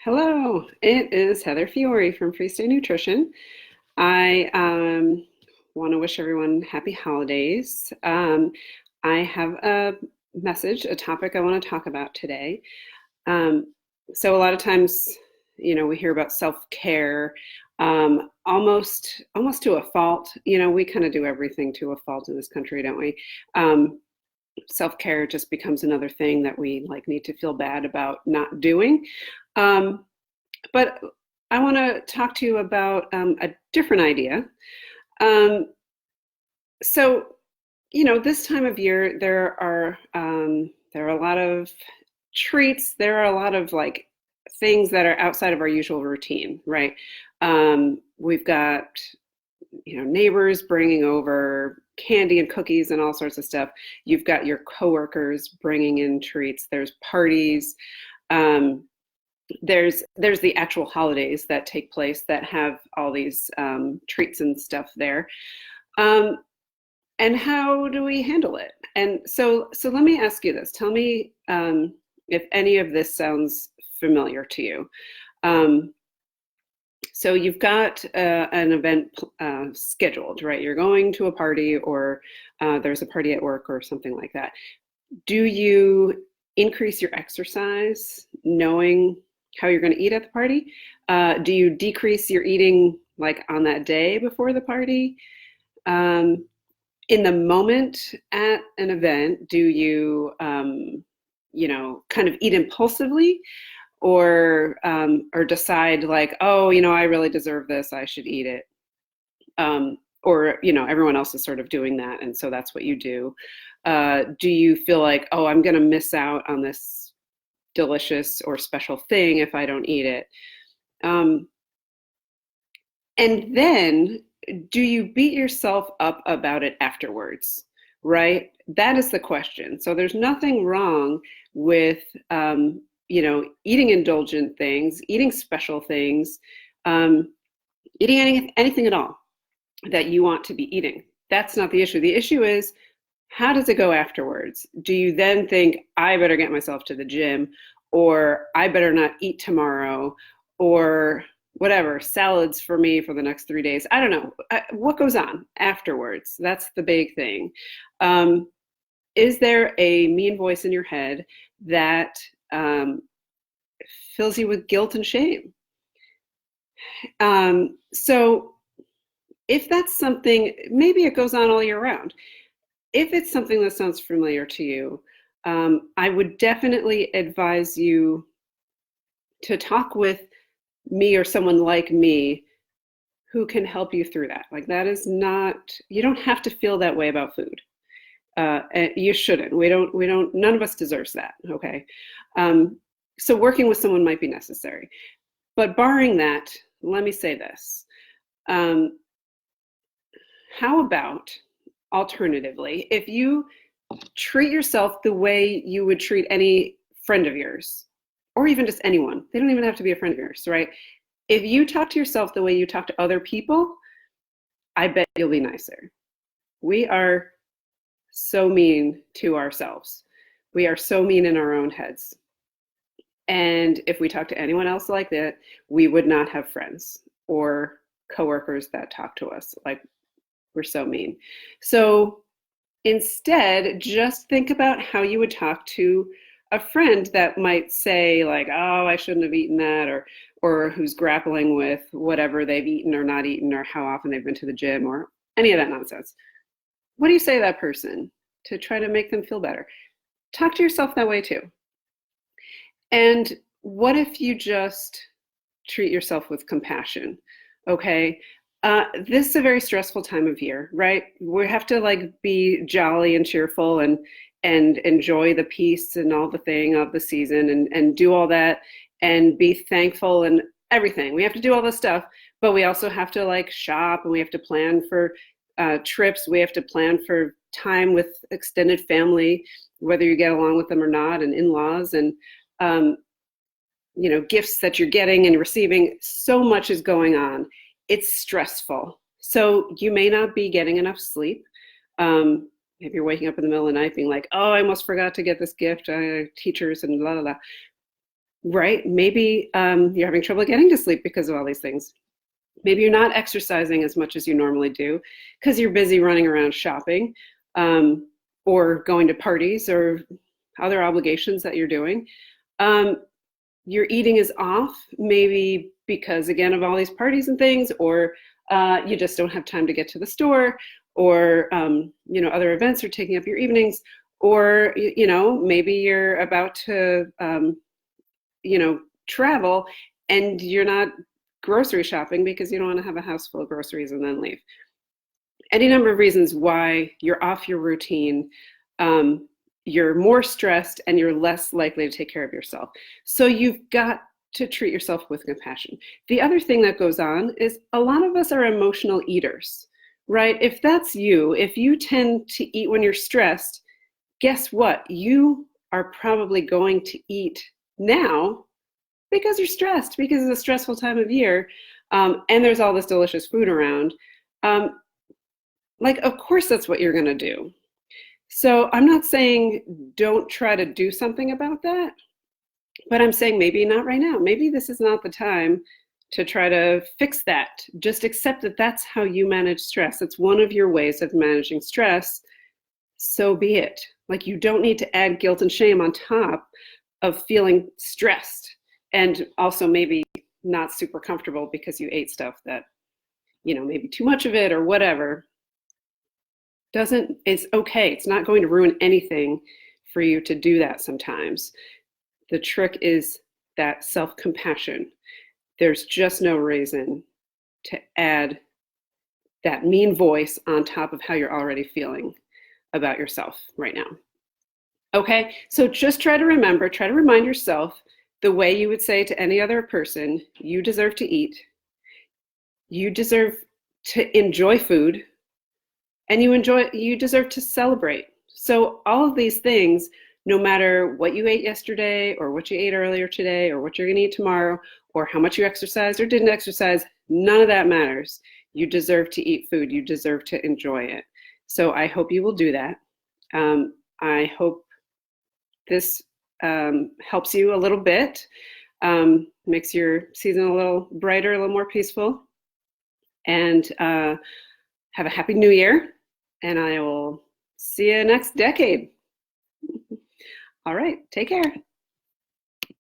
Hello, it is Heather Fiore from Freestay Nutrition. I want to wish everyone happy holidays. I have a message, a topic I want to talk about today. Um, so a lot of times, we hear about self-care, almost to a fault. We kind of do everything to a fault in this country, don't we? Self-care just becomes another thing that we like need to feel bad about not doing. Um, but I want to talk to you about a different idea. Um, so, this time of year, there are a lot of treats. There are a lot of like things that are outside of our usual routine, right? We've got neighbors bringing over candy and cookies and all sorts of stuff. You've got your coworkers bringing in treats. There's parties. Um, there's the actual holidays that take place that have all these treats and stuff there. Um, and how do we handle it? And so let me ask you this. Tell me if any of this sounds familiar to you. Um, so you've got an event scheduled, right? You're going to a party, or there's a party at work or something like that. Do you increase your exercise knowing how you're going to eat at the party? Do you decrease your eating like on that day before the party? Um, in the moment at an event, do you, kind of eat impulsively, or decide like, oh, I really deserve this, I should eat it? Or everyone else is sort of doing that, and so that's what you do. Do you feel like, oh, I'm going to miss out on this delicious or special thing if I don't eat it? Um, and then do you beat yourself up about it afterwards? Right? That is the question. So there's nothing wrong with, eating indulgent things, eating special things, um, eating anything at all that you want to be eating. That's not the issue. The issue is, how does it go afterwards? Do you then think, I better get myself to the gym, or I better not eat tomorrow, or whatever, salads for me for the next 3 days? I don't know. What goes on afterwards? That's the big thing. Um, is there a mean voice in your head that fills you with guilt and shame? So if that's something, maybe it goes on all year round. If it's something that sounds familiar to you, I would definitely advise you to talk with me or someone like me who can help you through that. Like, that is not, you don't have to feel that way about food. You shouldn't. None of us deserves that. Okay. So working with someone might be necessary. But barring that, let me say this. Um, how about, alternatively, if you treat yourself the way you would treat any friend of yours, or even just anyone? They don't even have to be a friend of yours, right? If you talk to yourself the way you talk to other people, I bet you'll be nicer. We are so mean to ourselves. We are so mean in our own heads. And if we talk to anyone else like that, we would not have friends or coworkers that talk to us like we're so mean. So instead, just think about how you would talk to a friend that might say like, oh, I shouldn't have eaten that, or who's grappling with whatever they've eaten or not eaten, or how often they've been to the gym, or any of that nonsense. What do you say to that person to try to make them feel better? Talk to yourself that way too. And what if you just treat yourself with compassion? Okay. This is a very stressful time of year, right? We have to like be jolly and cheerful and enjoy the peace and all the thing of the season, and do all that and be thankful and everything. We have to do all this stuff, but we also have to like shop, and we have to plan for trips. We have to plan for time with extended family, whether you get along with them or not, and in-laws, and um, gifts that you're getting and receiving. So much is going on. It's stressful. So you may not be getting enough sleep. If you're waking up in the middle of the night being like, oh, I almost forgot to get this gift, teachers and blah, blah, blah. right? Maybe you're having trouble getting to sleep because of all these things. Maybe you're not exercising as much as you normally do because you're busy running around shopping, um, or going to parties or other obligations that you're doing. Um, your eating is off, maybe because, again, of all these parties and things, or you just don't have time to get to the store, or other events are taking up your evenings, or maybe you're about to travel and you're not grocery shopping because you don't want to have a house full of groceries and then leave. Any number of reasons why you're off your routine. You're more stressed and you're less likely to take care of yourself. So you've got to treat yourself with compassion. The other thing that goes on is a lot of us are emotional eaters, right? If that's you, if you tend to eat when you're stressed, guess what? You are probably going to eat now because you're stressed, because it's a stressful time of year, and there's all this delicious food around. Um, of course, that's what you're going to do. So I'm not saying don't try to do something about that, but I'm saying maybe not right now. Maybe this is not the time to try to fix that. Just accept that that's how you manage stress. It's one of your ways of managing stress. So be it. You don't need to add guilt and shame on top of feeling stressed and also maybe not super comfortable because you ate stuff that, maybe too much of it or whatever. It's okay. It's not going to ruin anything for you to do that sometimes. The trick is that self-compassion. There's just no reason to add that mean voice on top of how you're already feeling about yourself right now. Okay, so just try to remind yourself the way you would say to any other person, you deserve to eat, you deserve to enjoy food, and you deserve to celebrate. So all of these things, no matter what you ate yesterday or what you ate earlier today or what you're going to eat tomorrow or how much you exercised or didn't exercise, none of that matters. You deserve to eat food. You deserve to enjoy it. So I hope you will do that. I hope this helps you a little bit, makes your season a little brighter, a little more peaceful, and have a happy new year. And I will see you next decade. All right, take care.